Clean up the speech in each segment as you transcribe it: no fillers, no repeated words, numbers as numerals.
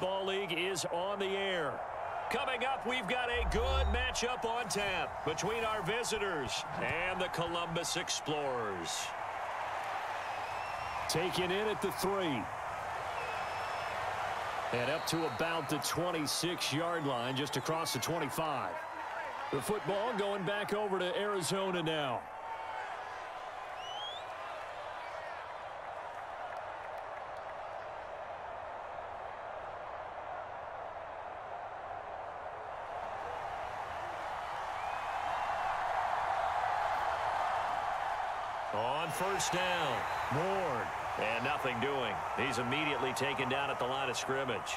Ball League is on the air. Coming up, we've got a good matchup on tap between our visitors and the Columbus Explorers. Taken in at the 3. And up to about the 26-yard line, just across the 25. The football going back over to Arizona now. On first down, Ward. And nothing doing. He's immediately taken down at the line of scrimmage.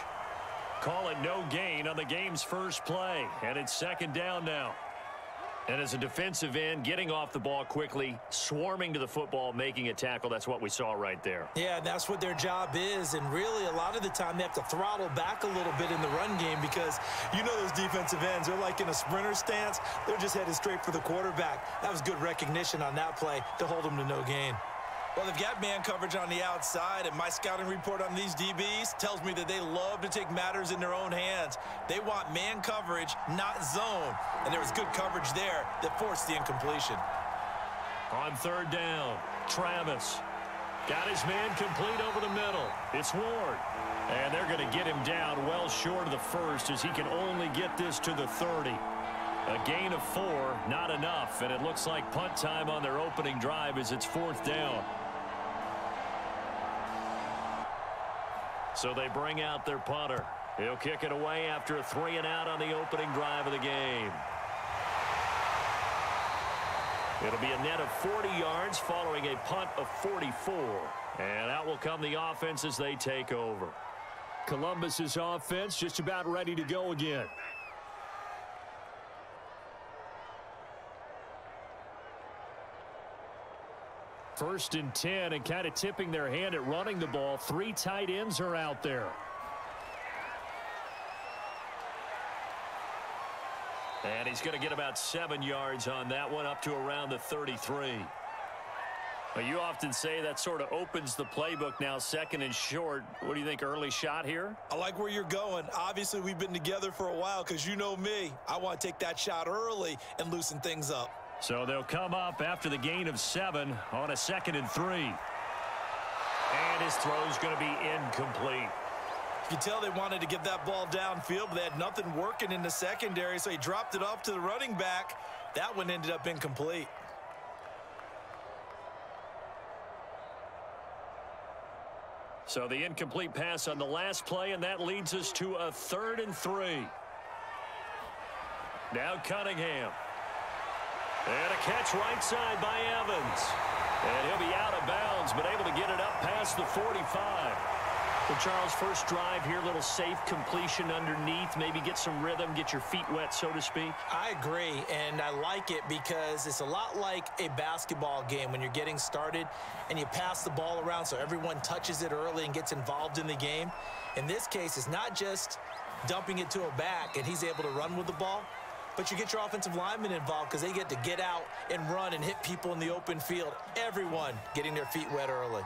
Call it no gain on the game's first play. And it's second down now. And as a defensive end, getting off the ball quickly, swarming to the football, making a tackle, that's what we saw right there. Yeah, that's what their job is. And really, a lot of the time, they have to throttle back a little bit in the run game because you know those defensive ends, they're like in a sprinter stance. They're just headed straight for the quarterback. That was good recognition on that play to hold them to no gain. Well, they've got man coverage on the outside, and my scouting report on these DBs tells me that they love to take matters in their own hands. They want man coverage, not zone. And there was good coverage there that forced the incompletion. On third down, Travis got his man complete over the middle. It's Ward. And they're going to get him down well short of the first as he can only get this to the 30. A gain of 4, not enough, and it looks like punt time on their opening drive as it's fourth down. So they bring out their punter. He'll kick it away after a 3-and-out on the opening drive of the game. It'll be a net of 40 yards following a punt of 44. And out will come the offense as they take over. Columbus's offense just about ready to go again. First and 10, and kind of tipping their hand at running the ball. 3 tight ends are out there. And he's going to get about 7 yards on that one, up to around the 33. Well, you often say that sort of opens the playbook now, second and short. What do you think, early shot here? I like where you're going. Obviously, we've been together for a while because you know me. I want to take that shot early and loosen things up. So they'll come up after the gain of 7 on a 2nd and 3. And his throw's going to be incomplete. You can tell they wanted to get that ball downfield, but they had nothing working in the secondary, so he dropped it off to the running back. That one ended up incomplete. So the incomplete pass on the last play, and that leads us to a 3rd and 3. Now Cunningham. And a catch right side by Evans. And he'll be out of bounds, but able to get it up past the 45. Well, Charles, first drive here, little safe completion underneath. Maybe get some rhythm, get your feet wet, so to speak. I agree, and I like it because it's a lot like a basketball game when you're getting started and you pass the ball around so everyone touches it early and gets involved in the game. In this case, it's not just dumping it to a back and he's able to run with the ball. But you get your offensive linemen involved because they get to get out and run and hit people in the open field. Everyone getting their feet wet early.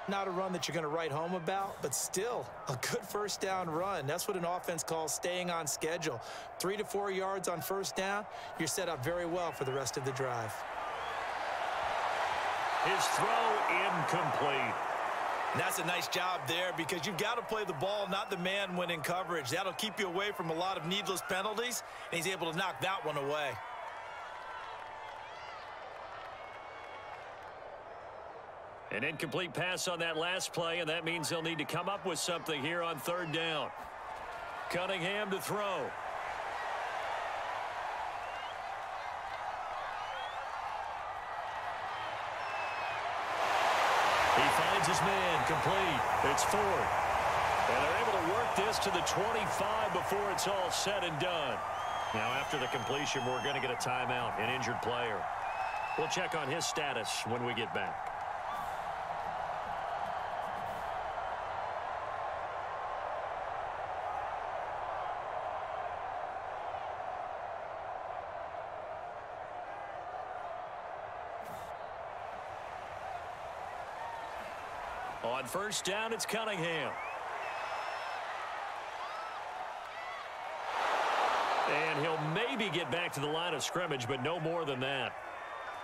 Not a run that you're going to write home about, but still a good first down run. That's what an offense calls staying on schedule. 3 to 4 yards on first down, you're set up very well for the rest of the drive. His throw incomplete. And that's a nice job there because you've got to play the ball, not the man when in coverage. That'll keep you away from a lot of needless penalties, and he's able to knock that one away. An incomplete pass on that last play, and that means they'll need to come up with something here on 3rd down. Cunningham to throw. His man complete. It's 4th. And they're able to work this to the 25 before it's all said and done. Now, after the completion, we're going to get a timeout, an injured player. We'll check on his status when we get back. On first down, it's Cunningham. And he'll maybe get back to the line of scrimmage, but no more than that.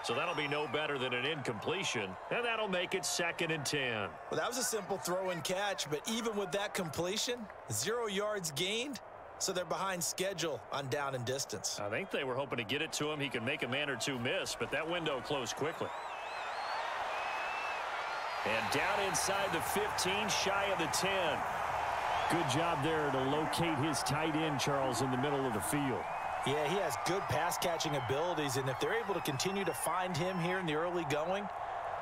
So that'll be no better than an incompletion, and that'll make it 2nd and 10. Well, that was a simple throw and catch, but even with that completion, 0 yards gained, so they're behind schedule on down and distance. I think they were hoping to get it to him. He could make a man or two miss, but that window closed quickly. And down inside the 15, shy of the 10. Good job there to locate his tight end, Charles, in the middle of the field. Yeah, he has good pass-catching abilities, and if they're able to continue to find him here in the early going,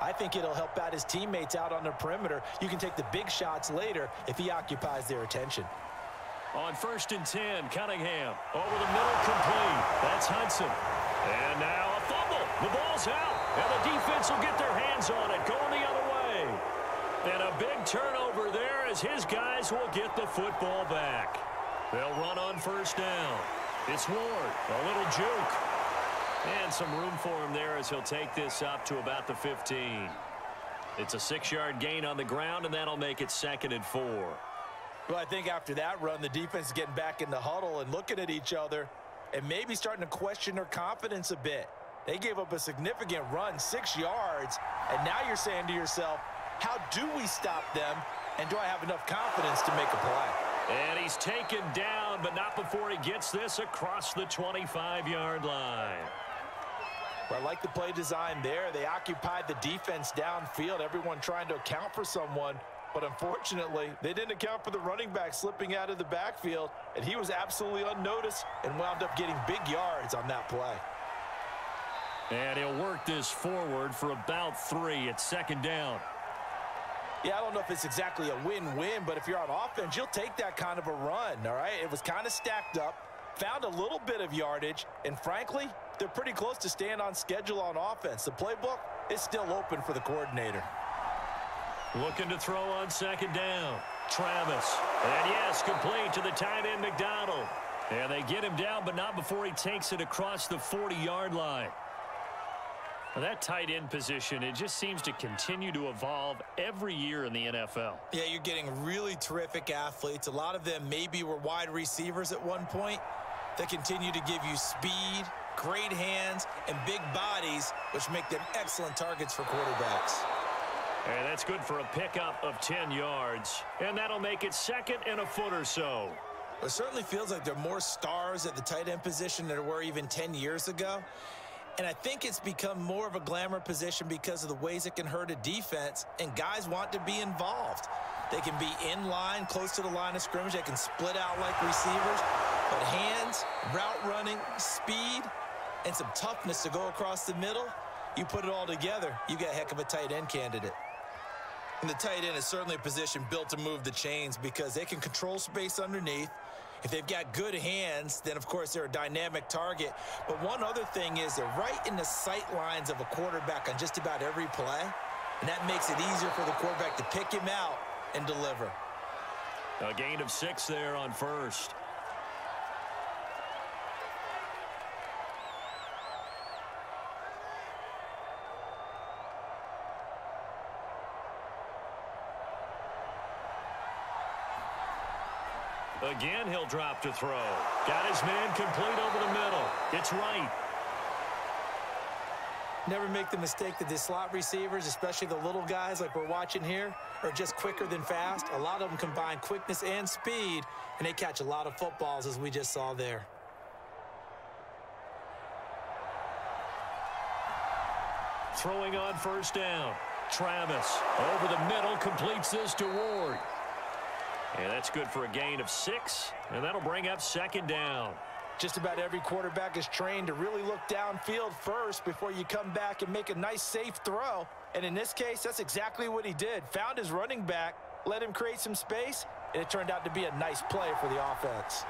I think it'll help out his teammates out on the perimeter. You can take the big shots later if he occupies their attention. On 1st and 10, Cunningham over the middle, complete. That's Hudson. And now a fumble. The ball's out, and the defense will get their hands on it, going the other way. And a big turnover there as his guys will get the football back. They'll run on 1st down. It's Ward, a little juke. And some room for him there as he'll take this up to about the 15. It's a 6-yard gain on the ground, and that'll make it 2nd and 4. Well, I think after that run, the defense is getting back in the huddle and looking at each other and maybe starting to question their confidence a bit. They gave up a significant run, 6 yards, and now you're saying to yourself, how do we stop them, and do I have enough confidence to make a play? And he's taken down, but not before he gets this across the 25-yard line. Well, I like the play design there. They occupied the defense downfield, everyone trying to account for someone. But unfortunately, they didn't account for the running back slipping out of the backfield, and he was absolutely unnoticed and wound up getting big yards on that play. And he'll work this forward for about 3 at 2nd down. Yeah, I don't know if it's exactly a win-win, but if you're on offense, you'll take that kind of a run, all right? It was kind of stacked up, found a little bit of yardage, and frankly, they're pretty close to staying on schedule on offense. The playbook is still open for the coordinator. Looking to throw on 2nd down. Travis. And yes, complete to the tight end, McDonald. And they get him down, but not before he takes it across the 40-yard line. Now, that tight end position, it just seems to continue to evolve every year in the NFL. Yeah, you're getting really terrific athletes. A lot of them maybe were wide receivers at one point. They continue to give you speed, great hands, and big bodies, which make them excellent targets for quarterbacks. And that's good for a pickup of 10 yards. And that'll make it 2nd and a foot or so. It certainly feels like there are more stars at the tight end position than there were even 10 years ago. And I think it's become more of a glamour position because of the ways it can hurt a defense, and guys want to be involved. They can be in line, close to the line of scrimmage. They can split out like receivers. But hands, route running, speed, and some toughness to go across the middle, you put it all together, you got a heck of a tight end candidate. And the tight end is certainly a position built to move the chains because they can control space underneath. If they've got good hands, then, of course, they're a dynamic target. But one other thing is they're right in the sight lines of a quarterback on just about every play, and that makes it easier for the quarterback to pick him out and deliver. A gain of 6 there on 1st. Again, he'll drop to throw. Got his man complete over the middle. It's right. Never make the mistake that the slot receivers, especially the little guys like we're watching here, are just quicker than fast. A lot of them combine quickness and speed, and they catch a lot of footballs, as we just saw there. Throwing on 1st down. Travis over the middle, completes this to Ward. And that's good for a gain of 6, and that'll bring up 2nd down. Just about every quarterback is trained to really look downfield first before you come back and make a nice, safe throw. And in this case, that's exactly what he did. Found his running back, let him create some space, and it turned out to be a nice play for the offense.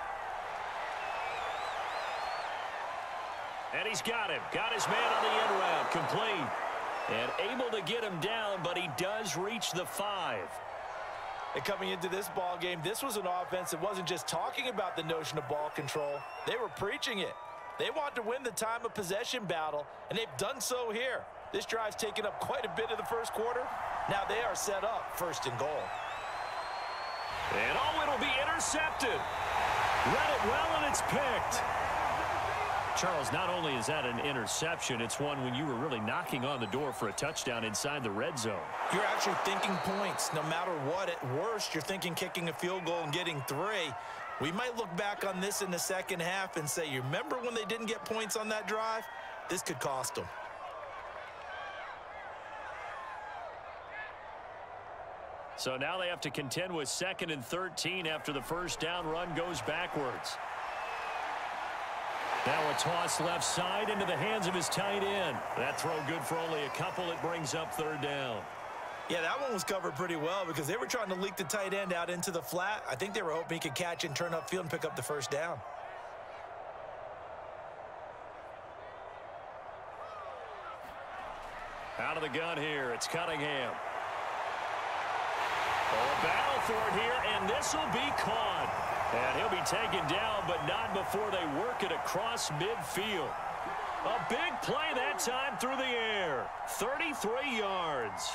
And he's got him. Got his man on the end route, complete. And able to get him down, but he does reach the 5. And coming into this ball game, this was an offense that wasn't just talking about the notion of ball control. They were preaching it. They want to win the time of possession battle, and they've done so here. This drive's taken up quite a bit of the first quarter. Now they are set up 1st and goal. And it'll be intercepted. Read it well, and it's picked. Charles, not only is that an interception, it's one when you were really knocking on the door for a touchdown inside the red zone. You're actually thinking points. No matter what, at worst, you're thinking kicking a field goal and getting 3. We might look back on this in the second half and say, you remember when they didn't get points on that drive? This could cost them. So now they have to contend with 2nd and 13 after the first down run goes backwards. Now a toss left side into the hands of his tight end. That throw good for only a couple. It brings up 3rd down. Yeah, that one was covered pretty well because they were trying to leak the tight end out into the flat. I think they were hoping he could catch and turn upfield and pick up the first down. Out of the gun here, it's Cunningham. A battle for it here, and this will be caught. And he'll be taken down, but not before they work it across midfield. A big play that time through the air. 33 yards.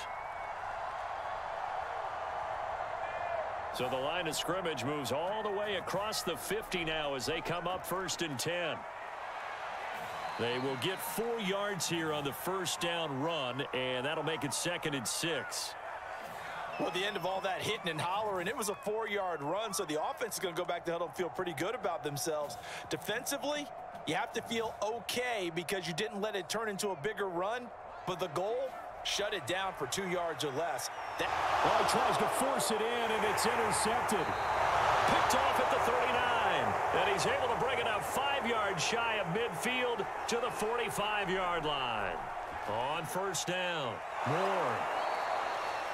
So the line of scrimmage moves all the way across the 50 now as they come up 1st and 10. They will get 4 yards here on the first down run, and that'll make it 2nd and 6. Well, at the end of all that hitting and hollering, it was a 4-yard run, so the offense is going to go back to huddle and feel pretty good about themselves. Defensively, you have to feel okay because you didn't let it turn into a bigger run, but the goal, shut it down for 2 yards or less. Well, he tries to force it in, and it's intercepted. Picked off at the 39, and he's able to bring it up 5 yards shy of midfield to the 45-yard line. On first down, Moore.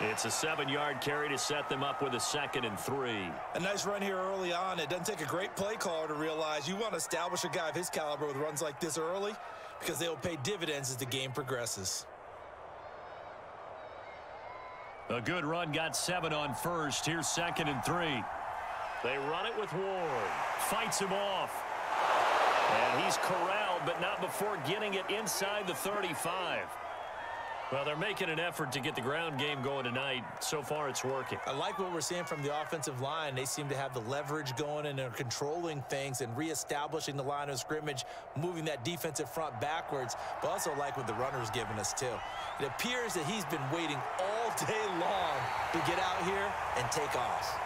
It's a 7-yard carry to set them up with a 2nd and 3. A nice run here early on. It doesn't take a great play caller to realize you want to establish a guy of his caliber with runs like this early because they will pay dividends as the game progresses. A good run, got 7 on first. Here's 2nd and 3. They run it with Ward. Fights him off. And he's corralled, but not before getting it inside the 35. Well, they're making an effort to get the ground game going tonight. So far, it's working. I like what we're seeing from the offensive line. They seem to have the leverage going and they're controlling things and reestablishing the line of scrimmage, moving that defensive front backwards, but also like what the runner's giving us, too. It appears that he's been waiting all day long to get out here and take off.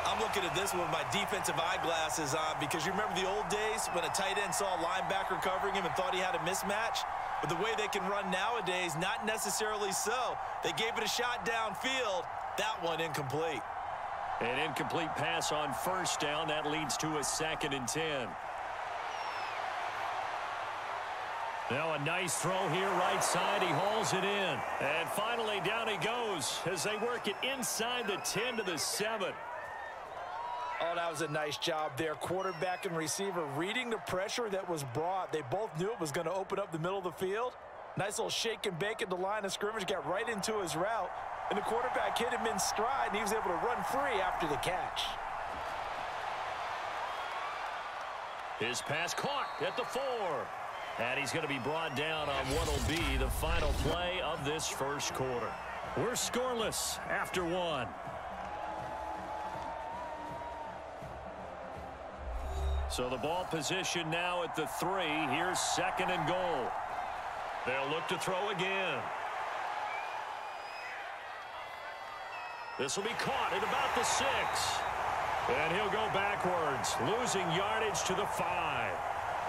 I'm looking at this with my defensive eyeglasses on because you remember the old days when a tight end saw a linebacker covering him and thought he had a mismatch? But the way they can run nowadays, not necessarily so. They gave it a shot downfield. That one incomplete. An incomplete pass on first down. That leads to a 2nd and 10. Now a nice throw here right side. He hauls it in. And finally down he goes as they work it inside the 10 to the 7. Oh, that was a nice job there. Quarterback and receiver reading the pressure that was brought. They both knew it was going to open up the middle of the field. Nice little shake and bake at the line of scrimmage, got right into his route. And the quarterback hit him in stride, and he was able to run free after the catch. His pass caught at the 4. And he's going to be brought down on what will be the final play of this first quarter. We're scoreless after 1. So the ball position now at the 3. Here's 2nd and goal. They'll look to throw again. This will be caught at about the 6. And he'll go backwards, losing yardage to the 5.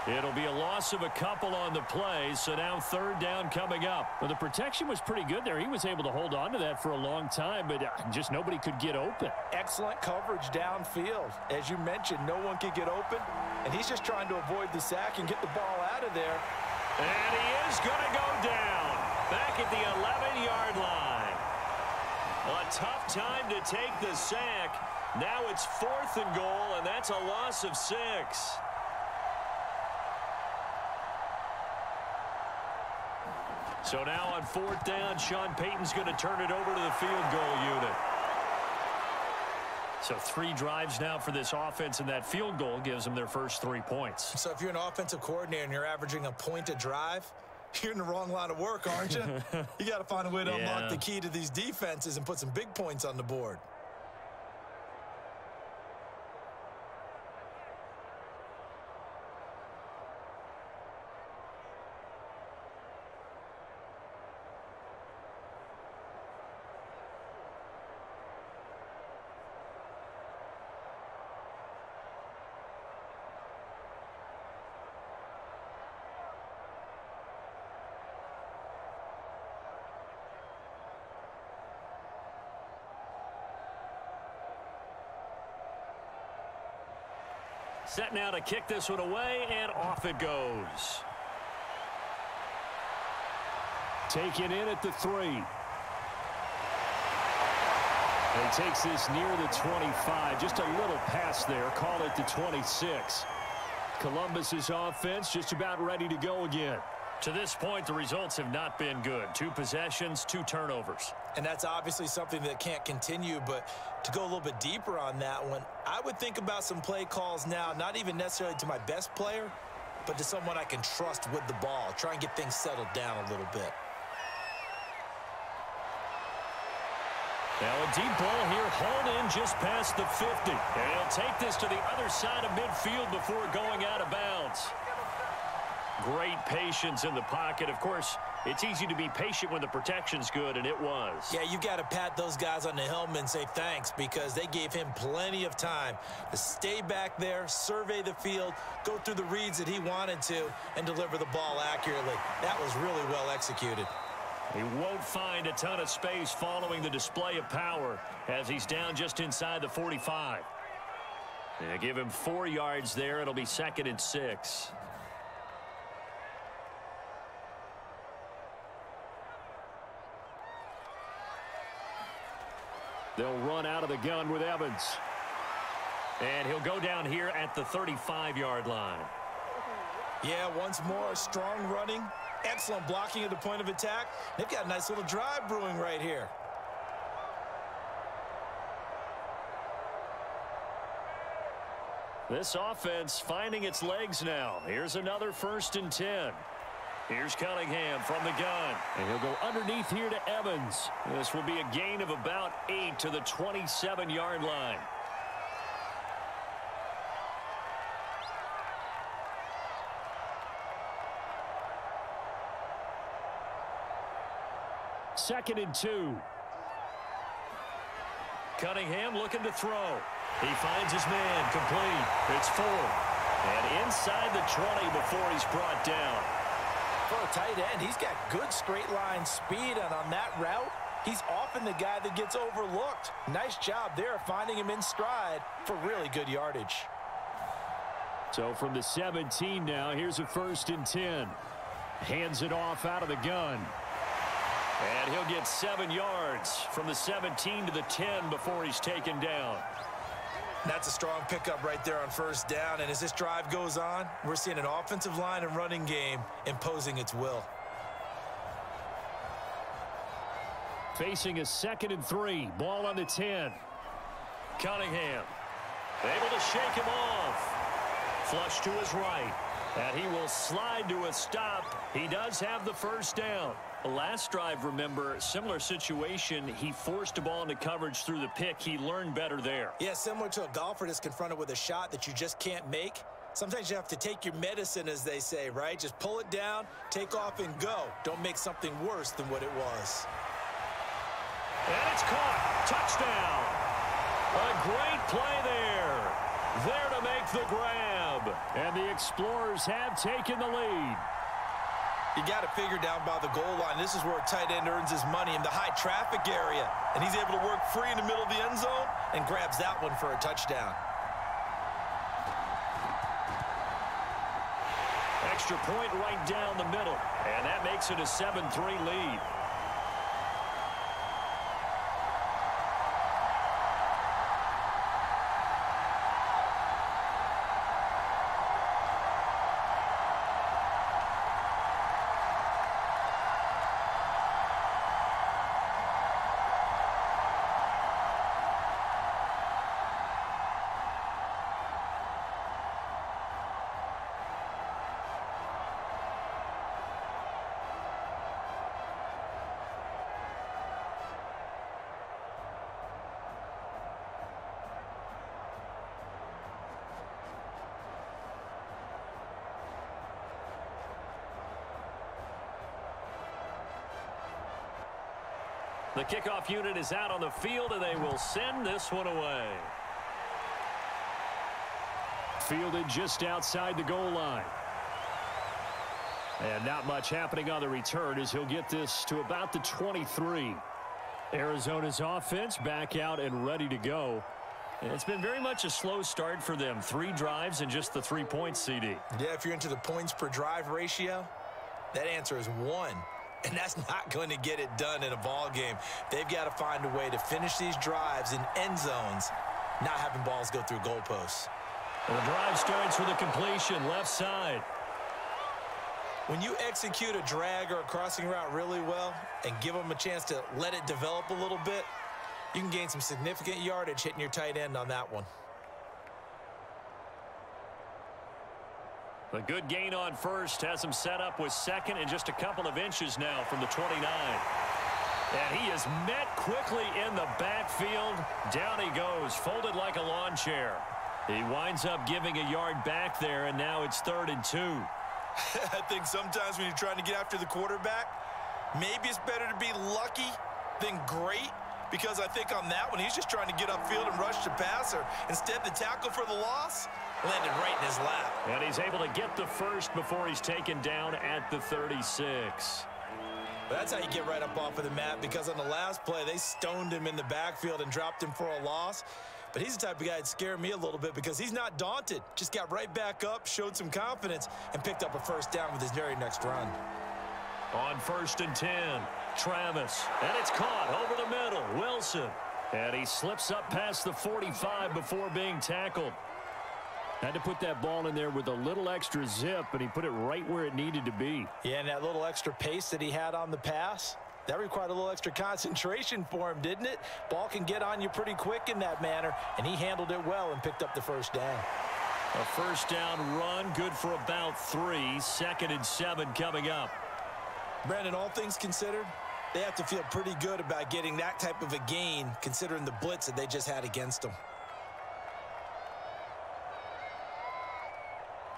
It'll be a loss of a couple on the play, so now 3rd down coming up. Well, the protection was pretty good there. He was able to hold on to that for a long time, but just nobody could get open. Excellent coverage downfield. As you mentioned, no one could get open, and he's just trying to avoid the sack and get the ball out of there. And he is going to go down back at the 11-yard line. A tough time to take the sack. Now it's 4th and goal, and that's a loss of 6. So now on 4th down, Sean Payton's going to turn it over to the field goal unit. So 3 drives now for this offense, and that field goal gives them their first 3 points. So if you're an offensive coordinator and you're averaging a point a drive, you're in the wrong line of work, aren't you? You got to find a way to unlock the key to these defenses and put some big points on the board. Set now to kick this one away, and off it goes. Taken in at the 3. And he takes this near the 25. Just a little pass there. Call it the 26. Columbus's offense just about ready to go again. To this point, the results have not been good. 2 possessions, 2 turnovers. And that's obviously something that can't continue, but to go a little bit deeper on that one, I would think about some play calls now, not even necessarily to my best player, but to someone I can trust with the ball. Try and get things settled down a little bit. Now a deep ball here, hauled in just past the 50. And he'll take this to the other side of midfield before going out of bounds. Great patience in the pocket. Of course, it's easy to be patient when the protection's good, and it was. Yeah, you've got to pat those guys on the helmet and say thanks, because they gave him plenty of time to stay back there, survey the field, go through the reads that he wanted to, and deliver the ball accurately. That was really well executed. He won't find a ton of space following the display of power as he's down just inside the 45. They give him 4 yards there. It'll be 2nd and 6. They'll run out of the gun with Evans. And he'll go down here at the 35-yard line. Yeah, once more, strong running, excellent blocking at the point of attack. They've got a nice little drive brewing right here. This offense finding its legs now. Here's another 1st and 10. Here's Cunningham from the gun. And he'll go underneath here to Evans. This will be a gain of about 8 to the 27-yard line. Second and 2. Cunningham looking to throw. He finds his man complete. It's 4. And inside the 20 before he's brought down. For a tight end, he's got good straight line speed, and on that route, he's often the guy that gets overlooked. Nice job there finding him in stride for really good yardage. So from the 17 now, here's a 1st and 10. Hands it off out of the gun. And he'll get 7 yards from the 17 to the 10 before he's taken down. That's a strong pickup right there on 1st down. And as this drive goes on, we're seeing an offensive line and running game imposing its will. Facing a 2nd and 3. Ball on the 10. Cunningham able to shake him off. Flush to his right. And he will slide to a stop. He does have the 1st down. The last drive, remember, similar situation. He forced a ball into coverage through the pick. He learned better there. Yeah, similar to a golfer that's confronted with a shot that you just can't make. Sometimes you have to take your medicine, as they say, right? Just pull it down, take off, and go. Don't make something worse than what it was. And it's caught. Touchdown. A great play there. There to make the grab. And the Explorers have taken the lead. You got to figure down by the goal line. This is where a tight end earns his money, in the high traffic area. And he's able to work free in the middle of the end zone and grabs that one for a touchdown. Extra point right down the middle. And that makes it a 7-3 lead. The kickoff unit is out on the field, and they will send this one away. Fielded just outside the goal line. And not much happening on the return as he'll get this to about the 23. Arizona's offense back out and ready to go. It's been very much a slow start for them. 3 drives and just the 3 points, CD. Yeah, if you're into the points per drive ratio, that answer is 1. And that's not going to get it done in a ball game. They've got to find a way to finish these drives in end zones, not having balls go through goalposts. The drive starts with a completion, left side. When you execute a drag or a crossing route really well and give them a chance to let it develop a little bit, you can gain some significant yardage hitting your tight end on that one. A good gain on first has him set up with second and just a couple of inches now from the 29. And he is met quickly in the backfield. Down he goes, folded like a lawn chair. He winds up giving a yard back there, and now it's 3rd and 2. I think sometimes when you're trying to get after the quarterback, maybe it's better to be lucky than great, because I think on that one, he's just trying to get upfield and rush the passer. Instead, the tackle for the loss landed right in his lap. And he's able to get the first before he's taken down at the 36. That's how you get right up off of the mat, because on the last play, they stoned him in the backfield and dropped him for a loss. But he's the type of guy that scared me a little bit because he's not daunted. Just got right back up, showed some confidence, and picked up a first down with his very next run. On 1st and 10, Travis. And it's caught over the middle. Wilson. And he slips up past the 45 before being tackled. Had to put that ball in there with a little extra zip, and he put it right where it needed to be. Yeah, and that little extra pace that he had on the pass, that required a little extra concentration for him, didn't it? Ball can get on you pretty quick in that manner, and he handled it well and picked up the first down. A first down run, good for about 3. 2nd and 7 coming up. Brandon, all things considered, they have to feel pretty good about getting that type of a gain, considering the blitz that they just had against them.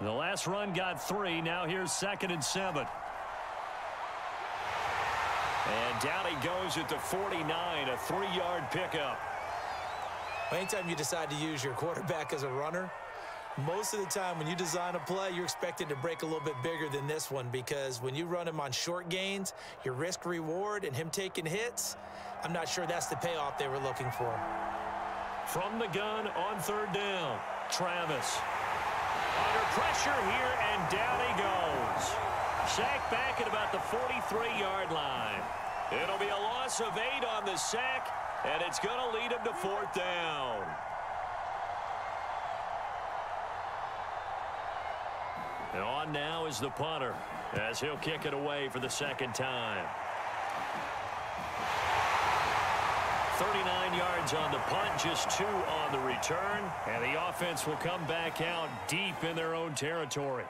The last run got 3. Now here's 2nd and 7. And down he goes at the 49, a 3-yard pickup. Anytime you decide to use your quarterback as a runner, most of the time when you design a play, you're expected to break a little bit bigger than this one, because when you run him on short gains, your risk reward and him taking hits, I'm not sure that's the payoff they were looking for. From the gun on 3rd down, Travis. Under pressure here, and down he goes. Sack back at about the 43-yard line. It'll be a loss of 8 on the sack, and it's going to lead him to 4th down. And on now is the punter, as he'll kick it away for the 2nd time. 39 yards on the punt, just 2 on the return, and the offense will come back out deep in their own territory.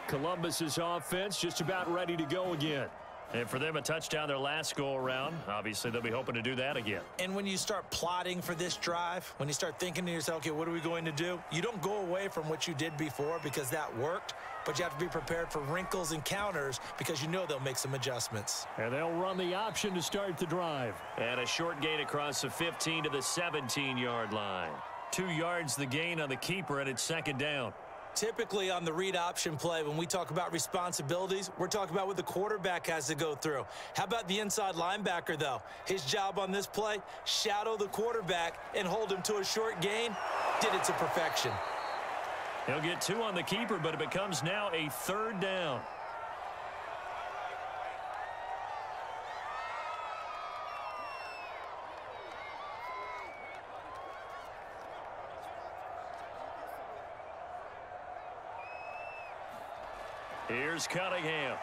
Columbus's offense just about ready to go again. And for them, a touchdown their last go-around. Obviously, they'll be hoping to do that again. And when you start plotting for this drive, when you start thinking to yourself, okay, what are we going to do? You don't go away from what you did before because that worked, but you have to be prepared for wrinkles and counters because you know they'll make some adjustments. And they'll run the option to start the drive. And a short gain across the 15 to the 17-yard line. 2 yards the gain on the keeper, and it's 2nd down. Typically on the read option play, when we talk about responsibilities, we're talking about what the quarterback has to go through. How about the inside linebacker, though? His job on this play, shadow the quarterback and hold him to a short gain. Did it to perfection. He'll get 2 on the keeper, but it becomes now a 3rd down. Here's Cunningham.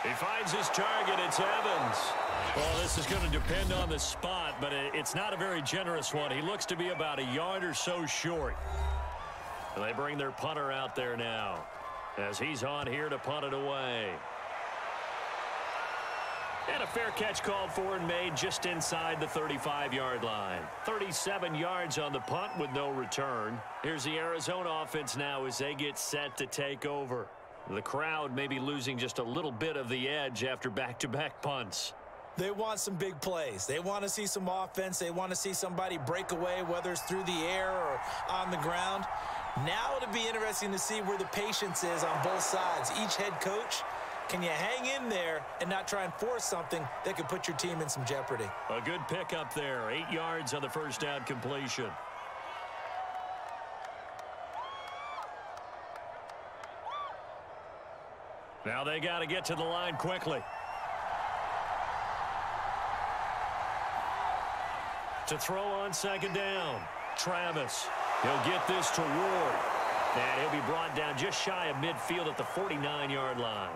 He finds his target. It's Evans. Well, this is going to depend on the spot, but it's not a very generous one. He looks to be about a yard or so short. And they bring their punter out there now as he's on here to punt it away. And a fair catch called for and made just inside the 35-yard line. 37 yards on the punt with no return. Here's the Arizona offense now as they get set to take over. The crowd may be losing just a little bit of the edge after back-to-back punts. They want some big plays. They want to see some offense. They want to see somebody break away, whether it's through the air or on the ground. Now it'll be interesting to see where the patience is on both sides. Each head coach Can you hang in there and not try and force something that could put your team in some jeopardy? A good pickup there. 8 yards on the first down completion. Now they got to get to the line quickly. To throw on second down. Travis. He'll get this to Ward. And he'll be brought down just shy of midfield at the 49-yard line.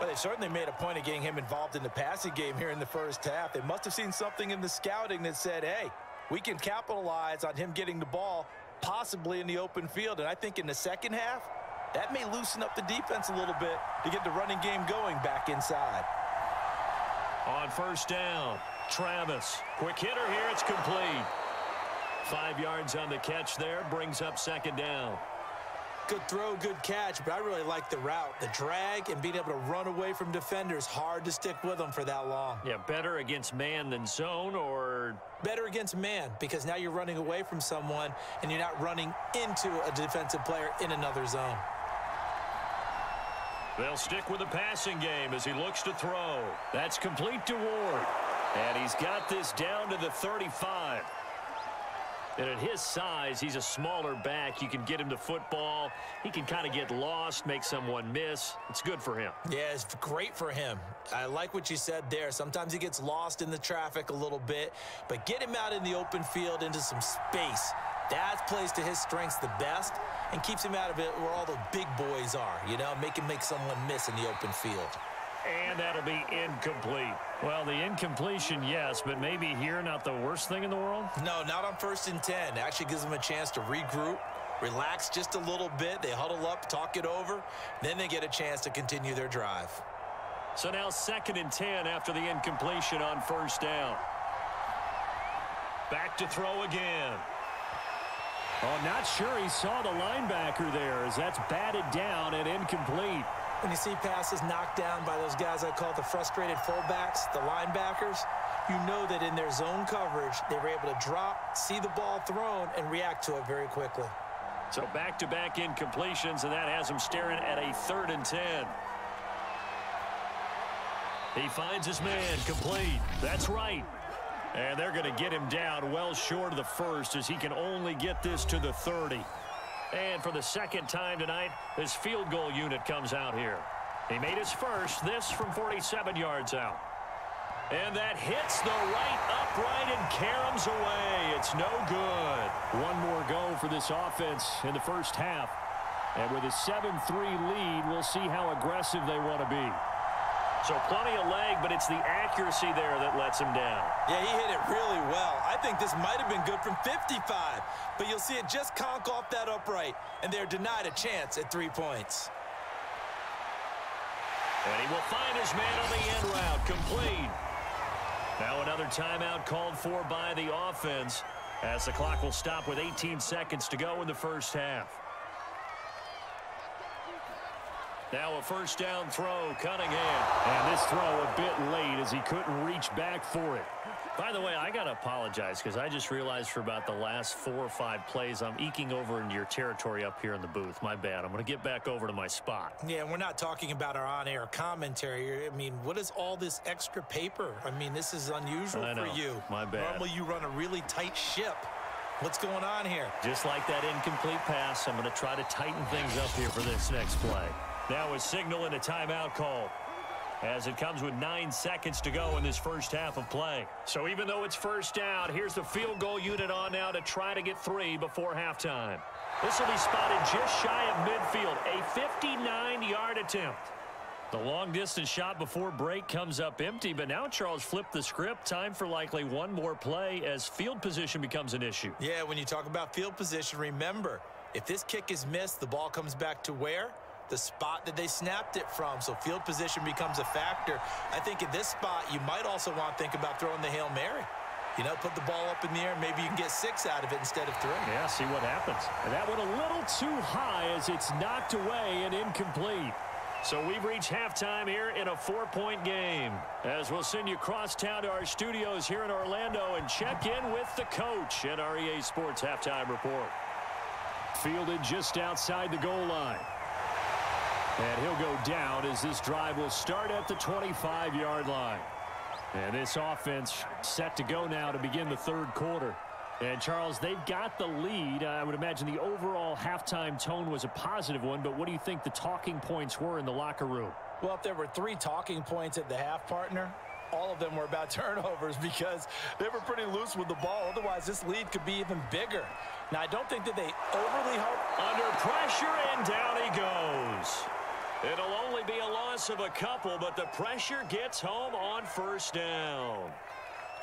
Well, they certainly made a point of getting him involved in the passing game here in the first half. They must have seen something in the scouting that said, hey, we can capitalize on him getting the ball possibly in the open field. And I think in the second half, that may loosen up the defense a little bit to get the running game going back inside. On first down, Travis. Quick hitter here. It's complete. 5 yards on the catch there. Brings up second down. Good throw, good catch, but I really like the route. The drag and being able to run away from defenders. Hard to stick with them for that long. Yeah, better against man than zone, or? Better against man, because now you're running away from someone and you're not running into a defensive player in another zone. They'll stick with the passing game as he looks to throw. That's complete to Ward. And he's got this down to the 35. And at his size, he's a smaller back. You can get him to football. He can kind of get lost, make someone miss. It's good for him. Yeah, it's great for him. I like what you said there. Sometimes he gets lost in the traffic a little bit, but get him out in the open field into some space. That plays to his strengths the best and keeps him out of it where all the big boys are, you know, make him make someone miss in the open field. And that'll be incomplete. Well, the incompletion, yes, but maybe here not the worst thing in the world? No, not on 1st and 10. It actually gives them a chance to regroup, relax just a little bit. They huddle up, talk it over. Then they get a chance to continue their drive. So now 2nd and 10 after the incompletion on first down. Back to throw again. Oh, not sure he saw the linebacker there as that's batted down and incomplete. When you see passes knocked down by those guys I call the frustrated fullbacks, the linebackers, you know that in their zone coverage, they were able to drop, see the ball thrown, and react to it very quickly. So back-to-back incompletions, and that has him staring at a 3rd and 10. He finds his man, complete. That's right. And they're going to get him down well short of the first as he can only get this to the 30. And for the second time tonight, his field goal unit comes out here. He made his first, this from 47 yards out. And that hits the right upright and caroms away. It's no good. One more go for this offense in the first half. And with a 7-3 lead, we'll see how aggressive they want to be. So plenty of leg, but it's the accuracy there that lets him down. Yeah, he hit it really well. I think this might have been good from 55, but you'll see it just conk off that upright, and they're denied a chance at 3 points. And he will find his man on the end route, complete. Now another timeout called for by the offense as the clock will stop with 18 seconds to go in the first half. Now a first down throw, Cunningham. And this throw a bit late as he couldn't reach back for it. By the way, I got to apologize because I just realized for about the last 4 or 5 plays, I'm eking over into your territory up here in the booth. My bad. I'm going to get back over to my spot. Yeah, and we're not talking about our on-air commentary. I mean, what is all this extra paper? I mean, this is unusual for you. My bad. Normally you run a really tight ship. What's going on here? Just like that incomplete pass, I'm going to try to tighten things up here for this next play. Now a signal and a timeout call as it comes with 9 seconds to go in this first half of play. So even though it's first down, here's the field goal unit on now to try to get 3 before halftime. This will be spotted just shy of midfield, a 59-yard attempt. The long-distance shot before break comes up empty, but now Charles flipped the script. Time for likely one more play as field position becomes an issue. Yeah, when you talk about field position, remember, if this kick is missed, the ball comes back to where? The spot that they snapped it from, so field position becomes a factor. I think in this spot, you might also want to think about throwing the Hail Mary. You know, put the ball up in the air, maybe you can get 6 out of it instead of 3. Yeah, see what happens. And that went a little too high as it's knocked away and incomplete. So we've reached halftime here in a 4-point game. As we'll send you across town to our studios here in Orlando and check in with the coach at our EA Sports Halftime Report. Fielded just outside the goal line. And he'll go down as this drive will start at the 25-yard line. And this offense set to go now to begin the third quarter. And, Charles, they've got the lead. I would imagine the overall halftime tone was a positive one, but what do you think the talking points were in the locker room? Well, if there were 3 talking points at the half, partner, all of them were about turnovers because they were pretty loose with the ball. Otherwise, this lead could be even bigger. Now, I don't think that they overly hope. Under pressure, and down he goes. It'll only be a loss of a couple, but the pressure gets home on first down.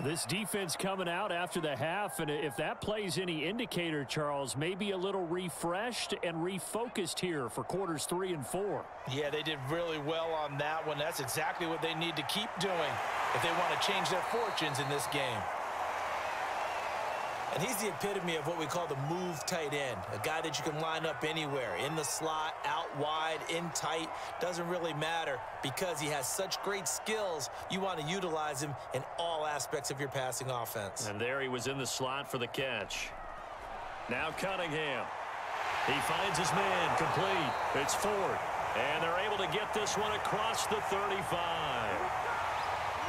This defense coming out after the half, and if that plays any indicator, Charles, maybe a little refreshed and refocused here for quarters 3 and 4. Yeah, they did really well on that one. That's exactly what they need to keep doing if they want to change their fortunes in this game. And he's the epitome of what we call the move tight end, a guy that you can line up anywhere, in the slot, out wide, in tight, doesn't really matter because he has such great skills. You want to utilize him in all aspects of your passing offense. And there he was in the slot for the catch. Now Cunningham. He finds his man, complete. It's Ford, and they're able to get this one across the 35.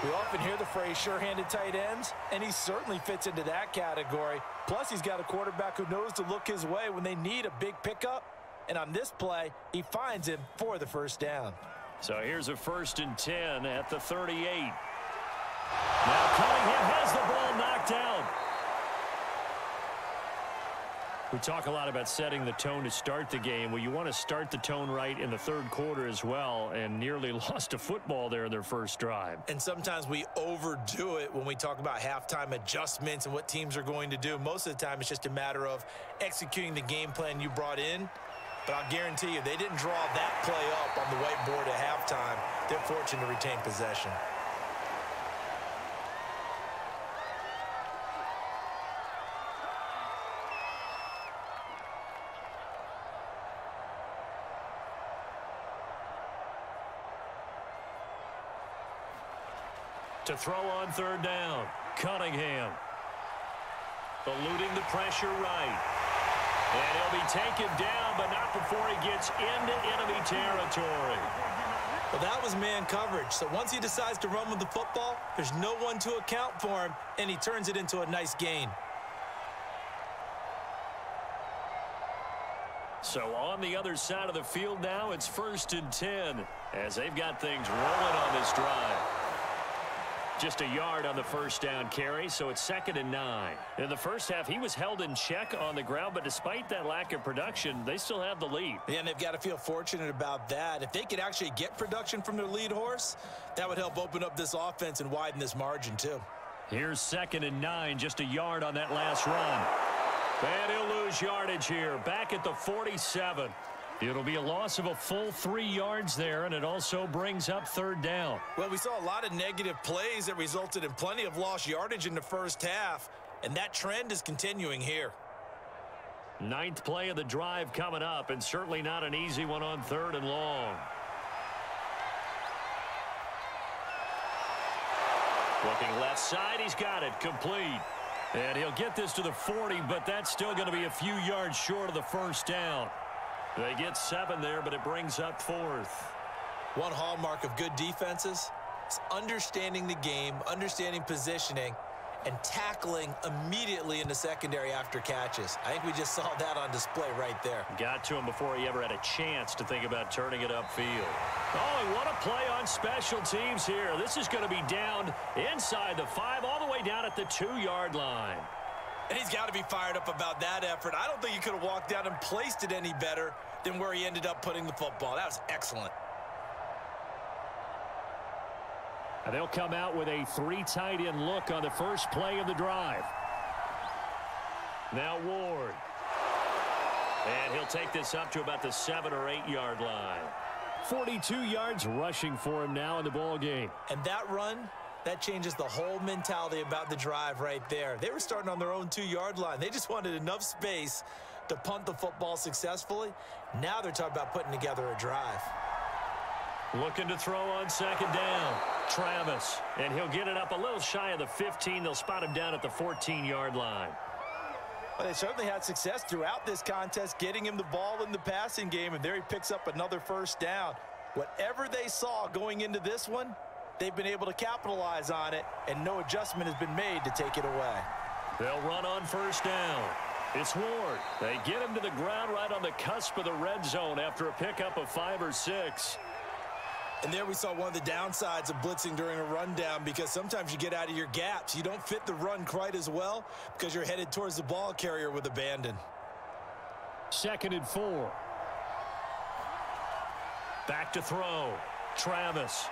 We often hear the phrase sure-handed tight ends, and he certainly fits into that category. Plus, he's got a quarterback who knows to look his way when they need a big pickup. And on this play, he finds him for the first down. So here's a 1st and 10 at the 38. Now Cunningham has the ball knocked out. We talk a lot about setting the tone to start the game. Well, you want to start the tone right in the third quarter as well, and nearly lost a football there in their first drive. And sometimes we overdo it when we talk about halftime adjustments and what teams are going to do. Most of the time, it's just a matter of executing the game plan you brought in. But I'll guarantee you, they didn't draw that play up on the whiteboard at halftime. They're fortunate to retain possession. To throw on 3rd down, Cunningham. Eluding the pressure right. And he'll be taken down, but not before he gets into enemy territory. Well, that was man coverage. So once he decides to run with the football, there's no one to account for him, and he turns it into a nice gain. So on the other side of the field now, it's 1st and 10 as they've got things rolling on this drive. Just a yard on the first down carry, so it's 2nd and 9. In the first half, he was held in check on the ground, but despite that lack of production, they still have the lead. Yeah, and they've got to feel fortunate about that. If they could actually get production from their lead horse, that would help open up this offense and widen this margin too. Here's 2nd and 9, just a yard on that last run. And he'll lose yardage here, back at the 47. It'll be a loss of a full 3 yards there, and it also brings up 3rd down. Well, we saw a lot of negative plays that resulted in plenty of lost yardage in the first half, and that trend is continuing here. 9th play of the drive coming up, and certainly not an easy one on 3rd and long. Looking left side, he's got it, complete. And he'll get this to the 40, but that's still going to be a few yards short of the first down. They get 7 there, but it brings up 4th. One hallmark of good defenses is understanding the game, understanding positioning, and tackling immediately in the secondary after catches. I think we just saw that on display right there. Got to him before he ever had a chance to think about turning it upfield. Oh, and what a play on special teams here. This is going to be down inside the 5, all the way down at the 2-yard line. And he's got to be fired up about that effort. I don't think he could have walked down and placed it any better than where he ended up putting the football. That was excellent. And they'll come out with a 3 tight end look on the first play of the drive. Now Ward. And he'll take this up to about the 7 or 8 yard line. 42 yards rushing for him now in the ball game. And that run, that changes the whole mentality about the drive right there. They were starting on their own 2-yard line. They just wanted enough space to punt the football successfully. Now they're talking about putting together a drive. Looking to throw on 2nd down. Travis. And he'll get it up a little shy of the 15. They'll spot him down at the 14-yard line. Well, they certainly had success throughout this contest, getting him the ball in the passing game, and there he picks up another first down. Whatever they saw going into this one, they've been able to capitalize on it, and no adjustment has been made to take it away. They'll run on first down. It's Ward. They get him to the ground right on the cusp of the red zone after a pickup of 5 or 6. And there we saw one of the downsides of blitzing during a rundown, because sometimes you get out of your gaps. You don't fit the run quite as well because you're headed towards the ball carrier with abandon. 2nd and 4. Back to throw. Travis.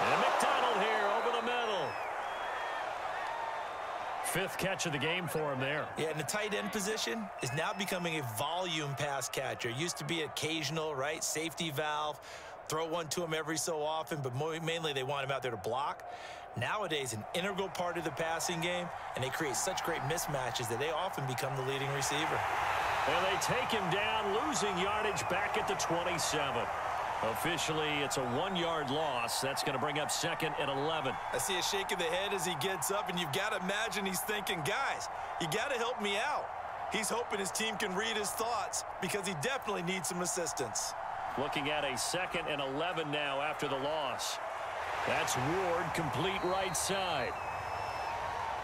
And McDonald here over the middle. 5th catch of the game for him there. Yeah, and the tight end position is now becoming a volume pass catcher. It used to be occasional, right? Safety valve. Throw one to him every so often, but mainly they want him out there to block. Nowadays, an integral part of the passing game, and they create such great mismatches that they often become the leading receiver. And they take him down, losing yardage back at the 27. Officially, it's a 1-yard loss. That's going to bring up 2nd and 11. I see a shake of the head as he gets up, and you've got to imagine he's thinking, guys, you got to help me out. He's hoping his team can read his thoughts because he definitely needs some assistance. Looking at a 2nd and 11 now after the loss. That's Ward, complete right side.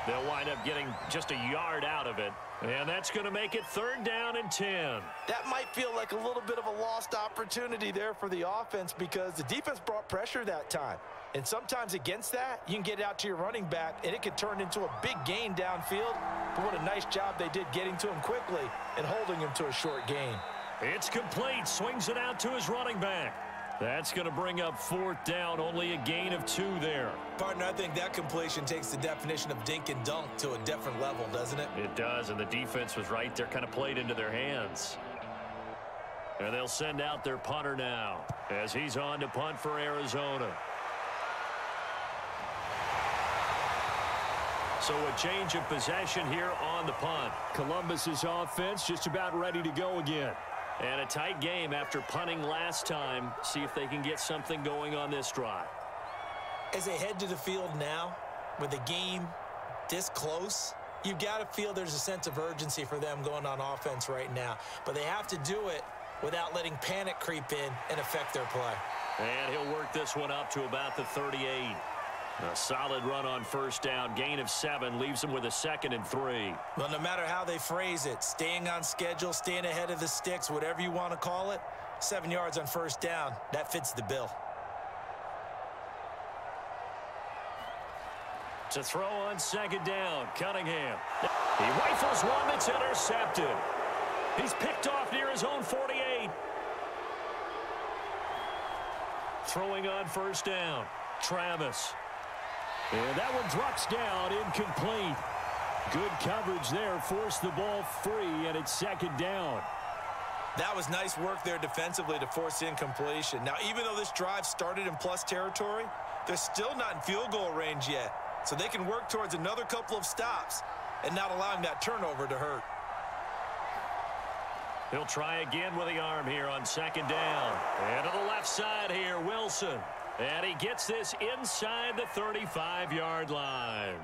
They'll wind up getting just a yard out of it. And that's going to make it 3rd down and 10. That might feel like a little bit of a lost opportunity there for the offense because the defense brought pressure that time. And sometimes against that, you can get out to your running back, and it could turn into a big gain downfield. But what a nice job they did getting to him quickly and holding him to a short gain. It's complete. Swings it out to his running back. That's going to bring up 4th down. Only a gain of 2 there. Partner, I think that completion takes the definition of dink and dunk to a different level, doesn't it? It does, and the defense was right there, kind of played into their hands. And they'll send out their punter now as he's on to punt for Arizona. So a change of possession here on the punt. Columbus's offense just about ready to go again. And a tight game after punting last time. See if they can get something going on this drive. As they head to the field now, with the game this close, you've got to feel there's a sense of urgency for them going on offense right now. But they have to do it without letting panic creep in and affect their play. And he'll work this one up to about the 38. A solid run on first down. Gain of 7 leaves them with a 2nd and 3. Well, no matter how they phrase it, staying on schedule, staying ahead of the sticks, whatever you want to call it, 7 yards on first down, that fits the bill. To throw on 2nd down, Cunningham. He rifles one that's intercepted. He's picked off near his own 48. Throwing on first down, Travis. And that one drops down, incomplete. Good coverage there, forced the ball free, and it's 2nd down. That was nice work there defensively to force incompletion. Now, even though this drive started in plus territory, they're still not in field goal range yet. So they can work towards another couple of stops and not allowing that turnover to hurt. He'll try again with the arm here on 2nd down. And to the left side here, Wilson. And he gets this inside the 35-yard line.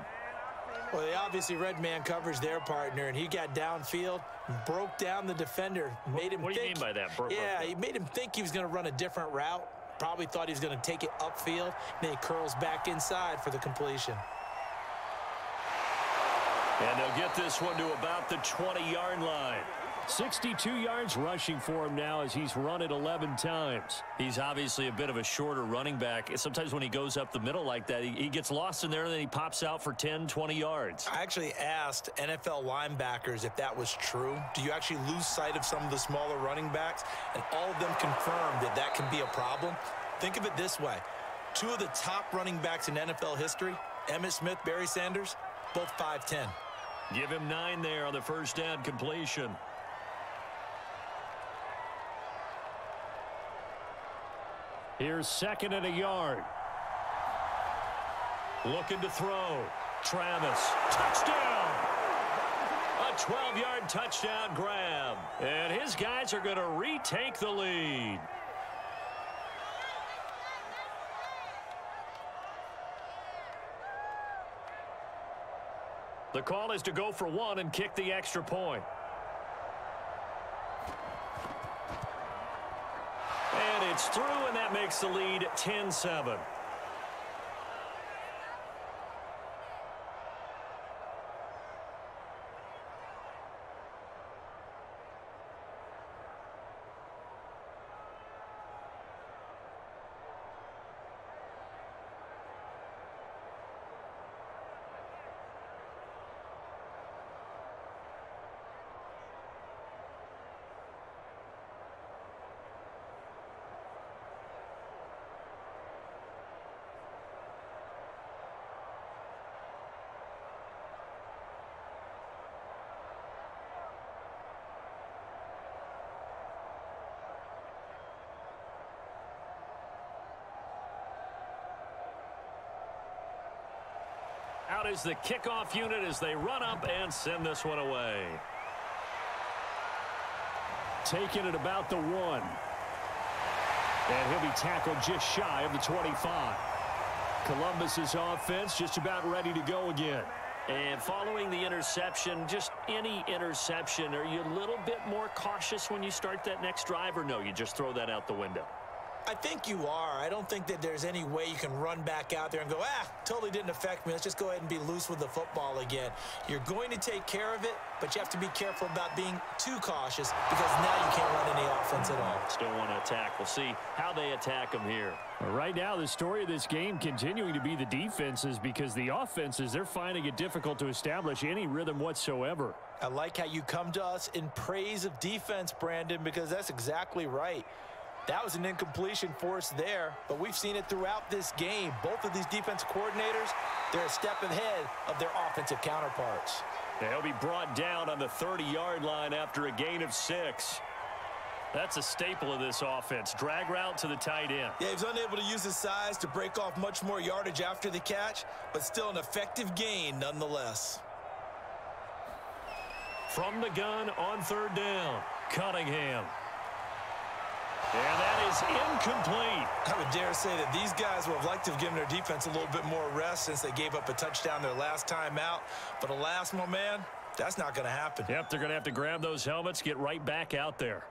Well, they obviously read man coverage their partner, and he got downfield, broke down the defender, made him think. What do you mean by that? Yeah, he made him think he was going to run a different route. Probably thought he was going to take it upfield. Then he curls back inside for the completion. And they'll get this one to about the 20-yard line. 62 yards rushing for him now as he's run it 11 times. He's obviously a bit of a shorter running back. Sometimes when he goes up the middle like that, he gets lost in there, and then he pops out for 10, 20 yards. I actually asked NFL linebackers if that was true. Do you actually lose sight of some of the smaller running backs? And all of them confirmed that that can be a problem. Think of it this way. 2 of the top running backs in NFL history, Emmitt Smith, Barry Sanders, both 5'10". Give him 9 there on the first down completion. Here's 2nd and a yard. Looking to throw. Travis. Touchdown! A 12-yard touchdown grab. And his guys are going to retake the lead. The call is to go for one and kick the extra point. And it's through, and that makes the lead 10-7. Out is the kickoff unit as they run up and send this one away. Taking it about the 1. And he'll be tackled just shy of the 25. Columbus's offense just about ready to go again. And following the interception, just any interception, are you a little bit more cautious when you start that next drive, or no, you just throw that out the window? I think you are. I don't think that there's any way you can run back out there and go, totally didn't affect me. Let's just go ahead and be loose with the football again. You're going to take care of it, but you have to be careful about being too cautious because now you can't run any offense at all. Still want to attack. We'll see how they attack them here. Right now, the story of this game continuing to be the defenses, because the offenses, they're finding it difficult to establish any rhythm whatsoever. I like how you come to us in praise of defense, Brandon, because that's exactly right. That was an incompletion for us there, but we've seen it throughout this game. Both of these defense coordinators, they're a step ahead of their offensive counterparts. They'll be brought down on the 30-yard line after a gain of 6. That's a staple of this offense. Drag route to the tight end. Yeah, he was unable to use his size to break off much more yardage after the catch, but still an effective gain nonetheless. From the gun on 3rd down, Cunningham. And that is incomplete. I would dare say that these guys would have liked to have given their defense a little bit more rest since they gave up a touchdown their last time out. But alas, my man, that's not going to happen. Yep, they're going to have to grab those helmets, get right back out there.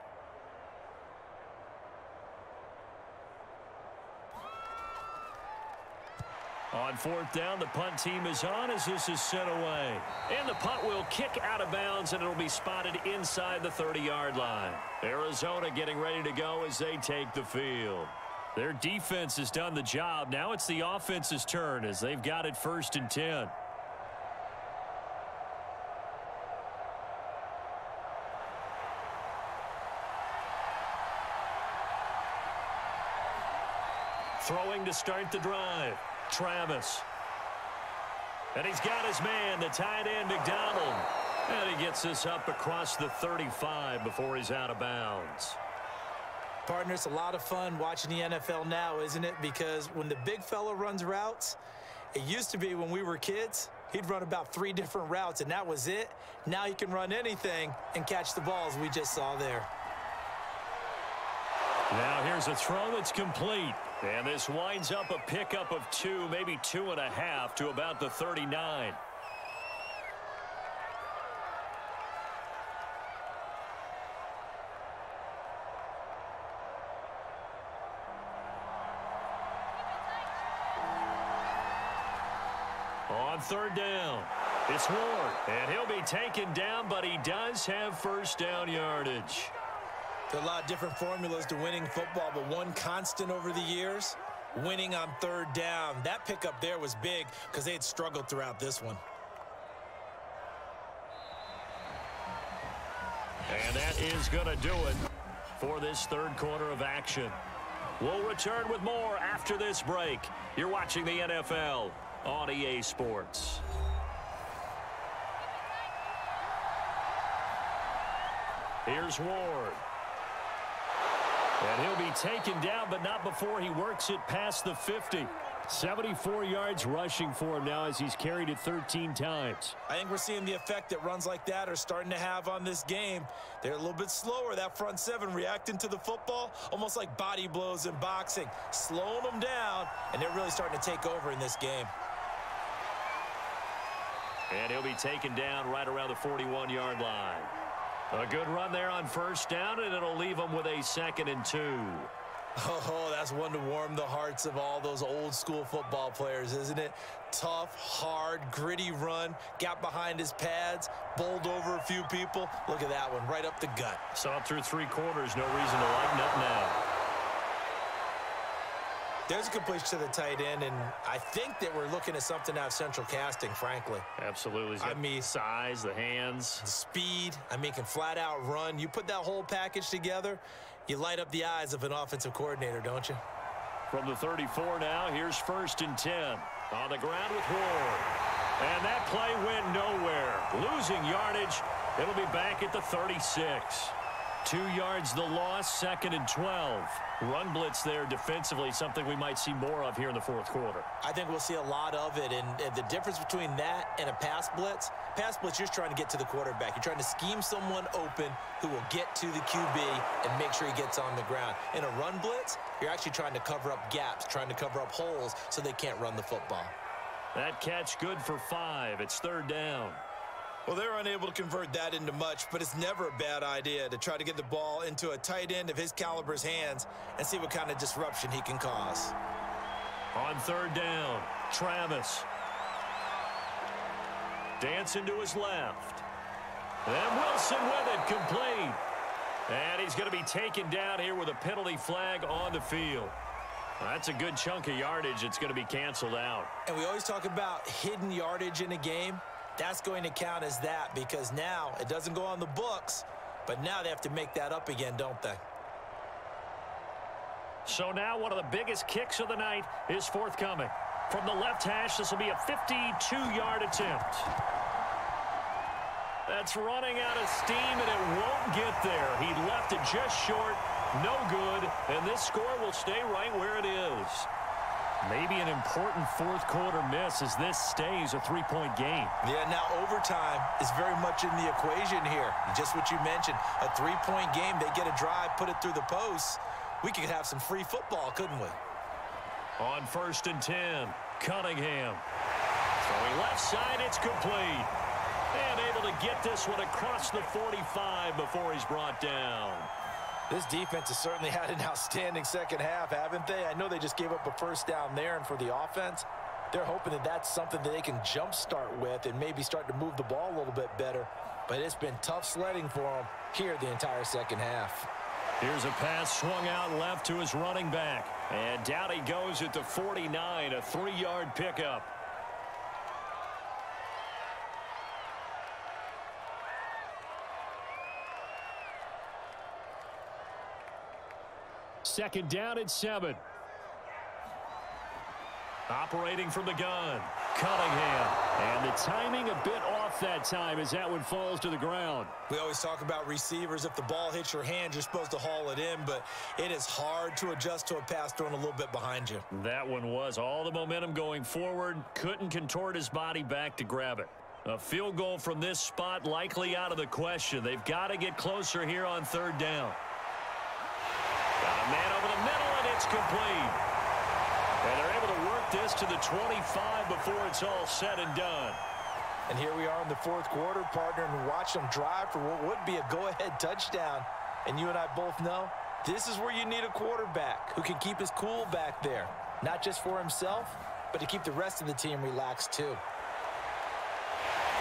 On 4th down, the punt team is on as this is sent away. And the punt will kick out of bounds, and it'll be spotted inside the 30-yard line. Arizona getting ready to go as they take the field. Their defense has done the job. Now it's the offense's turn as they've got it 1st and 10. Throwing to start the drive. Travis. And he's got his man, the tight end, McDonald. And he gets this up across the 35 before he's out of bounds. Partner, it's a lot of fun watching the NFL now, isn't it? Because when the big fella runs routes, it used to be when we were kids, he'd run about 3 different routes, and that was it. Now he can run anything and catch the balls we just saw there. Now here's a throw that's complete. And this winds up a pickup of 2, maybe 2.5 to about the 39. On 3rd down, it's Ward. And he'll be taken down, but he does have 1st down yardage. There are a lot of different formulas to winning football, but one constant over the years, winning on 3rd down. That pickup there was big because they had struggled throughout this one. And that is going to do it for this 3rd quarter of action. We'll return with more after this break. You're watching the NFL on EA Sports. Here's Ward. And he'll be taken down, but not before he works it past the 50. 74 yards rushing for him now as he's carried it 13 times. I think we're seeing the effect that runs like that are starting to have on this game. They're a little bit slower, that front 7 reacting to the football, almost like body blows in boxing, slowing them down, and they're really starting to take over in this game. And he'll be taken down right around the 41-yard line. A good run there on first down, and it'll leave him with a 2nd and 2. Oh, that's one to warm the hearts of all those old-school football players, isn't it? Tough, hard, gritty run, got behind his pads, bowled over a few people. Look at that one, right up the gut. Saw it through 3 quarters, no reason to lighten up now. There's a completion to the tight end, and I think that we're looking at something out of central casting, frankly. Absolutely. I mean, size, the hands. The speed, can flat out run. You put that whole package together, you light up the eyes of an offensive coordinator, don't you? From the 34 now, here's 1st and 10. On the ground with Ward. And that play went nowhere. Losing yardage. It'll be back at the 36. 2 yards the loss, 2nd and 12. Run blitz there defensively, something we might see more of here in the 4th quarter. I think we'll see a lot of it, and the difference between that and a pass blitz, you're just trying to get to the quarterback. You're trying to scheme someone open who will get to the QB and make sure he gets on the ground. In a run blitz, you're actually trying to cover up gaps, trying to cover up holes so they can't run the football. That catch good for 5. It's 3rd down. Well, they're unable to convert that into much, but it's never a bad idea to try to get the ball into a tight end of his caliber's hands and see what kind of disruption he can cause. On 3rd down, Travis. Dancing to his left. And Wilson with it, complete. And he's going to be taken down here with a penalty flag on the field. That's a good chunk of yardage. It's going to be canceled out. And we always talk about hidden yardage in a game. That's going to count as that because now it doesn't go on the books, but now they have to make that up again, don't they? So now one of the biggest kicks of the night is forthcoming. From the left hash, this will be a 52-yard attempt. That's running out of steam, and it won't get there. He left it just short, no good, and this score will stay right where it is. Maybe an important 4th quarter miss as this stays a 3-point game. Yeah, now overtime is very much in the equation here. Just what you mentioned, a 3-point game. They get a drive, put it through the posts. We could have some free football, couldn't we? On 1st and 10, Cunningham. Throwing left side, it's complete. And able to get this one across the 45 before he's brought down. This defense has certainly had an outstanding second half, haven't they? I know they just gave up a 1st down there, and for the offense, they're hoping that that's something that they can jumpstart with and maybe start to move the ball a little bit better. But it's been tough sledding for them here the entire second half. Here's a pass swung out left to his running back. And down he goes at the 49, a 3-yard pickup. Second down at 7. Operating from the gun, Cunningham. And the timing a bit off that time as that one falls to the ground. We always talk about receivers. If the ball hits your hand, you're supposed to haul it in, but it is hard to adjust to a pass thrown a little bit behind you. That one was all the momentum going forward. Couldn't contort his body back to grab it. A field goal from this spot likely out of the question. They've got to get closer here on 3rd down. Got a man over the middle, and it's complete. And they're able to work this to the 25 before it's all said and done. And here we are in the 4th quarter, partner, and watch them drive for what would be a go-ahead touchdown. And you and I both know this is where you need a quarterback who can keep his cool back there, not just for himself, but to keep the rest of the team relaxed too.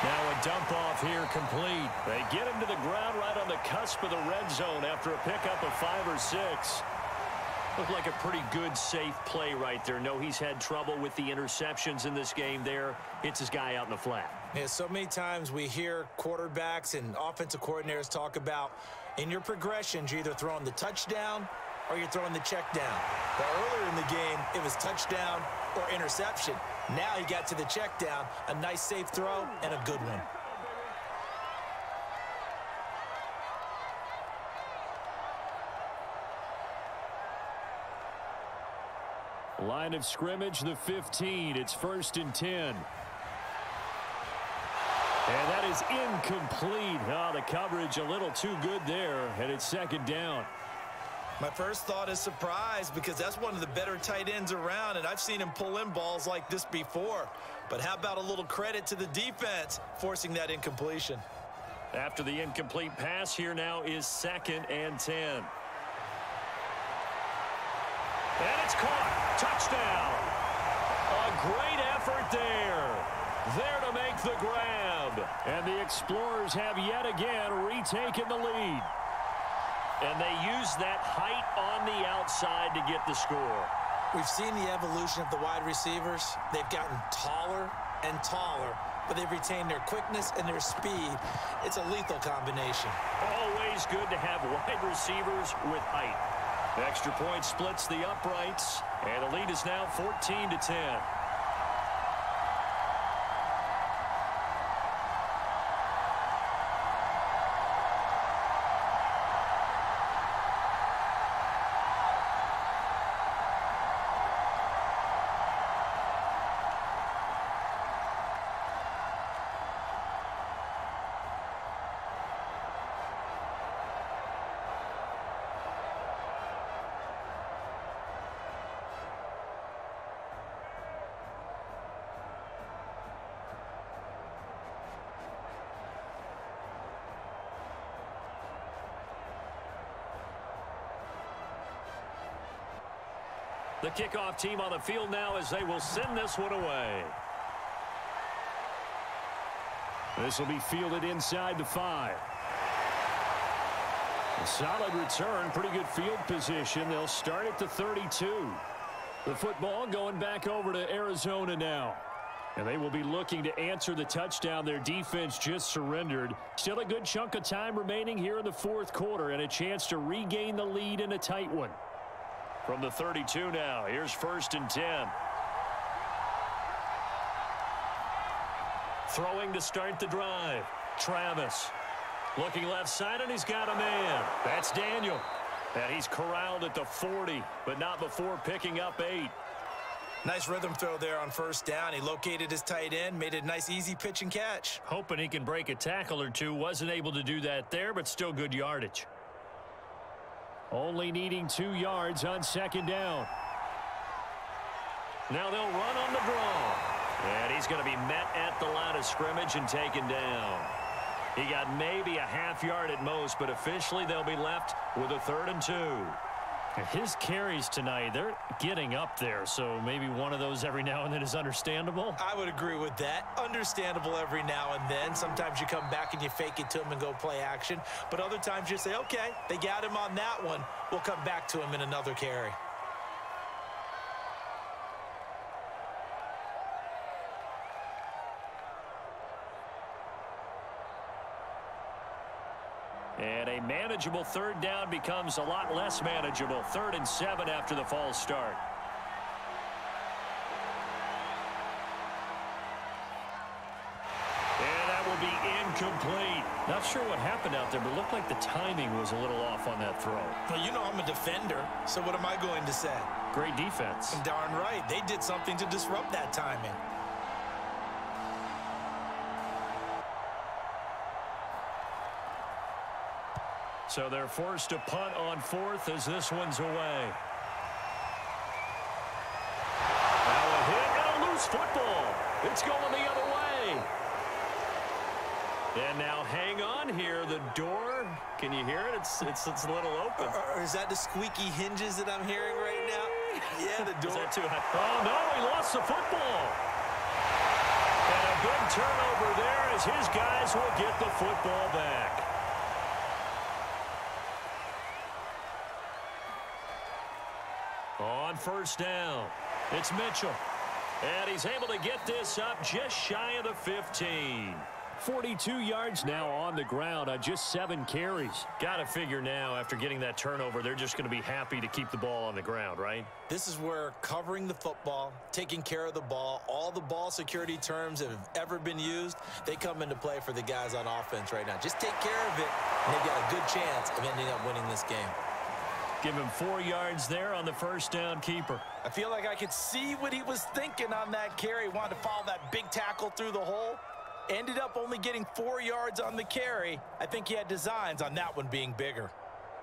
Now a dump off here complete. They get him to the ground right on the cusp of the red zone after a pickup of 5 or 6. Looked like a pretty good, safe play right there. No, he's had trouble with the interceptions in this game there. Hits his guy out in the flat. Yeah, so many times we hear quarterbacks and offensive coordinators talk about in your progressions, you're either throwing the touchdown or you're throwing the check down. But earlier in the game, it was touchdown or interception. Now he got to the check down, a nice safe throw, and a good one. Line of scrimmage, the 15. It's 1st and 10. And that is incomplete. Oh, the coverage a little too good there, and it's 2nd down. My first thought is surprise because that's one of the better tight ends around, and I've seen him pull in balls like this before. But how about a little credit to the defense forcing that incompletion? After the incomplete pass, here now is 2nd and 10. And it's caught. Touchdown. A great effort there. There to make the grab. And the Explorers have yet again retaken the lead. And they use that height on the outside to get the score. We've seen the evolution of the wide receivers. They've gotten taller and taller, but they've retained their quickness and their speed. It's a lethal combination. Always good to have wide receivers with height. The extra point splits the uprights, and the lead is now 14-10. The kickoff team on the field now as they will send this one away. This will be fielded inside the 5. A solid return, pretty good field position. They'll start at the 32. The football going back over to Arizona now. And they will be looking to answer the touchdown their defense just surrendered. Still a good chunk of time remaining here in the 4th quarter and a chance to regain the lead in a tight one. From the 32 now, here's 1st and 10. Throwing to start the drive. Travis. Looking left side, and he's got a man. That's Daniel. And he's corralled at the 40, but not before picking up 8. Nice rhythm throw there on 1st down. He located his tight end, made it a nice easy pitch and catch. Hoping he can break a tackle or two. Wasn't able to do that there, but still good yardage. Only needing 2 yards on 2nd down. Now they'll run on the draw. And he's going to be met at the line of scrimmage and taken down. He got maybe a half yard at most, but officially they'll be left with a 3rd and 2. His carries tonight, they're getting up there, so maybe one of those every now and then is understandable. I would agree with that. Understandable every now and then. Sometimes you come back and you fake it to him and go play action. But other times you say, okay, they got him on that one. We'll come back to him in another carry. And a manageable 3rd down becomes a lot less manageable. 3rd and 7 after the false start. And that will be incomplete. Not sure what happened out there, but it looked like the timing was a little off on that throw. Well, you know I'm a defender, so what am I going to say? Great defense. Darn right. They did something to disrupt that timing. So they're forced to punt on 4th as this one's away. Now a hit and a loose football. It's going the other way. And now hang on here. The door, can you hear it? It's a little open. Or is that the squeaky hinges that I'm hearing right now? Yeah, the door. Is that too high? Oh, no, he lost the football. And a big turnover there as his guys will get the football back. On 1st down, it's Mitchell. And he's able to get this up just shy of the 15. 42 yards now on the ground on just 7 carries. Got to figure now, after getting that turnover, they're just going to be happy to keep the ball on the ground, right? This is where covering the football, taking care of the ball, all the ball security terms that have ever been used, they come into play for the guys on offense right now. Just take care of it, and they've got a good chance of ending up winning this game. Give him 4 yards there on the 1st down keeper. I feel like I could see what he was thinking on that carry. Wanted to follow that big tackle through the hole. Ended up only getting 4 yards on the carry. I think he had designs on that one being bigger.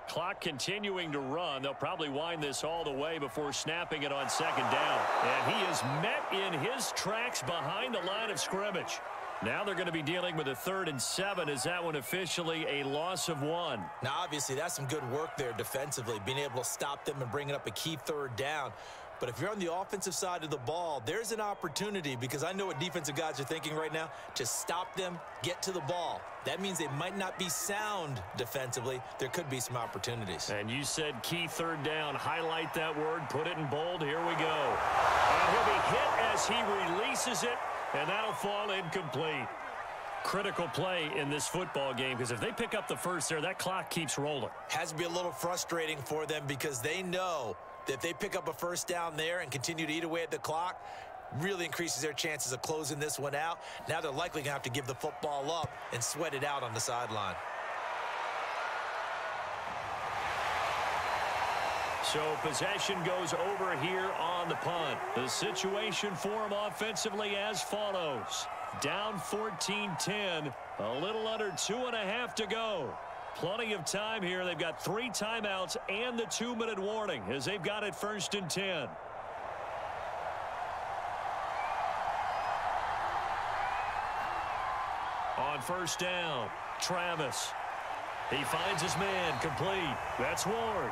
Clock continuing to run. They'll probably wind this all the way before snapping it on second down. And he is met in his tracks behind the line of scrimmage. Now they're going to be dealing with a 3rd and 7. Is that one officially a loss of 1? Now, obviously, that's some good work there defensively, being able to stop them and bringing up a key 3rd down. But if you're on the offensive side of the ball, there's an opportunity, because I know what defensive guys are thinking right now, to stop them, get to the ball. That means they might not be sound defensively. There could be some opportunities. And you said key 3rd down. Highlight that word. Put it in bold. Here we go. And he'll be hit as he releases it, and that'll fall incomplete. Critical play in this football game, because if they pick up the first there, that clock keeps rolling. Has to be a little frustrating for them, because they know that if they pick up a first down there and continue to eat away at the clock, really increases their chances of closing this one out. Now they're likely going to have to give the football up and sweat it out on the sideline. So possession goes over here on the punt. The situation for them offensively as follows. Down 14-10, a little under 2.5 to go. Plenty of time here. They've got 3 timeouts and the 2-minute warning as they've got it 1st and 10. On 1st down, Travis. He finds his man, complete. That's Ward.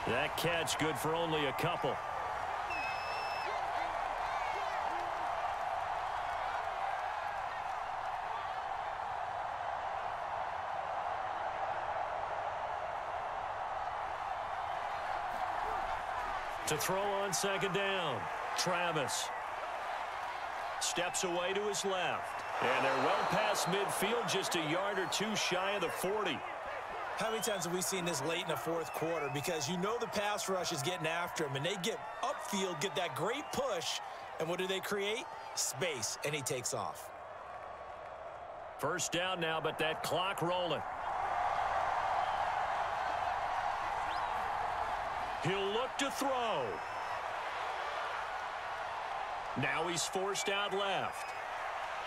That catch good for only a couple. To throw on 2nd down, Travis steps away to his left. And they're well past midfield, just a yard or 2 shy of the 40. How many times have we seen this late in the 4th quarter? Because you know the pass rush is getting after him, and they get upfield, get that great push, and what do they create? Space, and he takes off. 1st down now, but that clock rolling. He'll look to throw. Now he's forced out left.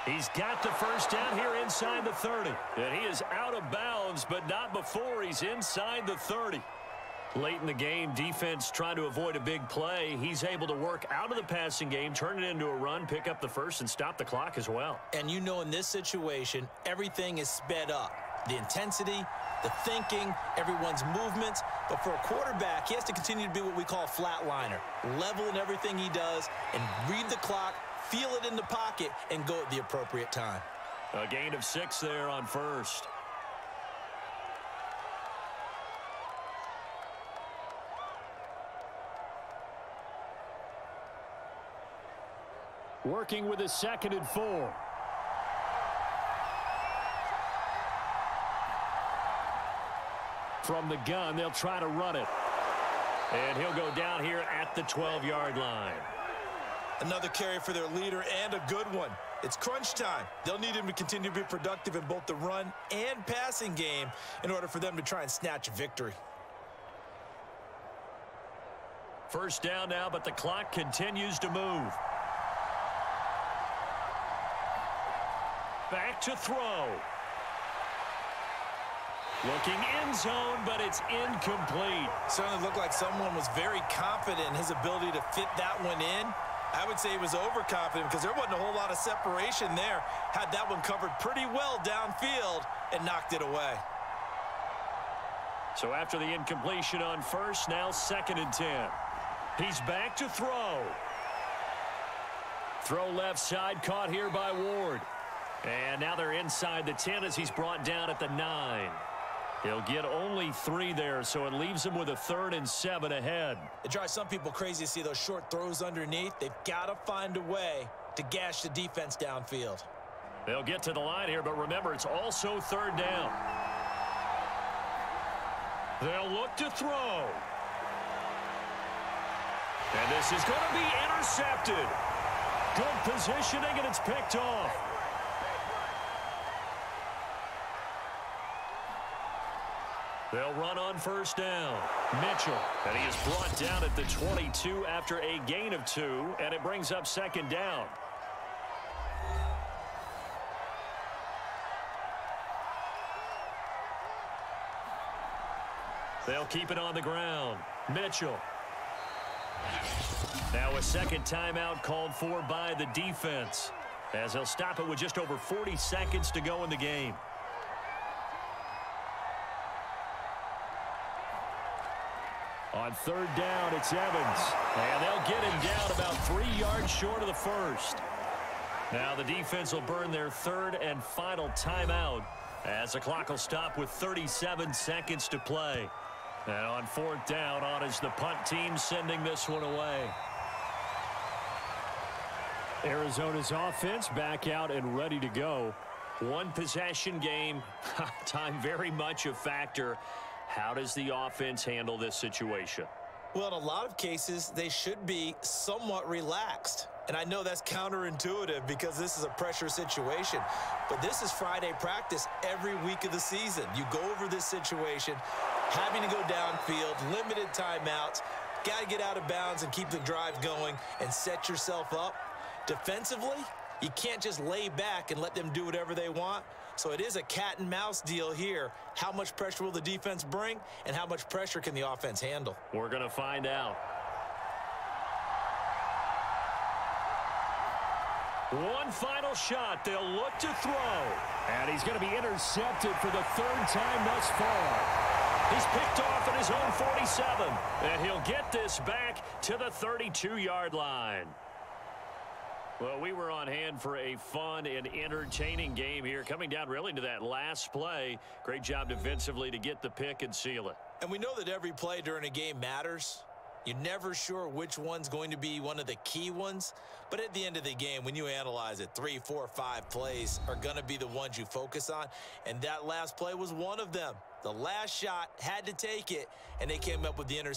He's got the 1st down here inside the 30. And he is out of bounds, but not before he's inside the 30. Late in the game, defense trying to avoid a big play. He's able to work out of the passing game, turn it into a run, pick up the 1st, and stop the clock as well. And you know in this situation, everything is sped up. The intensity, the thinking, everyone's movements. But for a quarterback, he has to continue to be what we call a flatliner. Level in everything he does and read the clock, feel it in the pocket, and go at the appropriate time. A gain of 6 there on 1st. Working with a 2nd and 4. From the gun, they'll try to run it. And he'll go down here at the 12-yard line. Another carry for their leader, and a good one. It's crunch time. They'll need him to continue to be productive in both the run and passing game in order for them to try and snatch a victory. 1st down now, but the clock continues to move. Back to throw. Looking end zone, but it's incomplete. Certainly looked like someone was very confident in his ability to fit that one in. I would say he was overconfident because there wasn't a whole lot of separation there. Had that one covered pretty well downfield and knocked it away. So after the incompletion on 1st, now 2nd and 10. He's back to throw. Throw left side, caught here by Ward. And now they're inside the 10 as he's brought down at the 9. He'll get only 3 there, so it leaves him with a 3rd and 7 ahead. It drives some people crazy to see those short throws underneath. They've got to find a way to gash the defense downfield. They'll get to the line here, but remember, it's also 3rd down. They'll look to throw. And this is going to be intercepted. Good positioning, and it's picked off. They'll run on 1st down. Mitchell, and he is brought down at the 22 after a gain of 2, and it brings up 2nd down. They'll keep it on the ground. Mitchell. Now a second timeout called for by the defense, as they'll stop it with just over 40 seconds to go in the game. On third down, it's Evans. And they'll get him down about 3 yards short of the first. Now the defense will burn their third and final timeout, as the clock will stop with 37 seconds to play. And on fourth down, on is the punt team sending this one away. Arizona's offense back out and ready to go. One possession game, time very much a factor. How does the offense handle this situation? Well, in a lot of cases, they should be somewhat relaxed. And I know that's counterintuitive because this is a pressure situation. But this is Friday practice every week of the season. You go over this situation, having to go downfield, limited timeouts, got to get out of bounds and keep the drive going and set yourself up. Defensively, you can't just lay back and let them do whatever they want. So it is a cat and mouse deal here. How much pressure will the defense bring, and how much pressure can the offense handle? We're going to find out. One final shot. They'll look to throw. And he's going to be intercepted for the third time thus far. He's picked off at his own 47. And he'll get this back to the 32-yard line. Well, we were on hand for a fun and entertaining game here, coming down really to that last play. Great job defensively to get the pick and seal it. And we know that every play during a game matters. You're never sure which one's going to be one of the key ones. But at the end of the game, when you analyze it, 3, 4, 5 plays are going to be the ones you focus on. And that last play was one of them. The last shot had to take it, and they came up with the interception.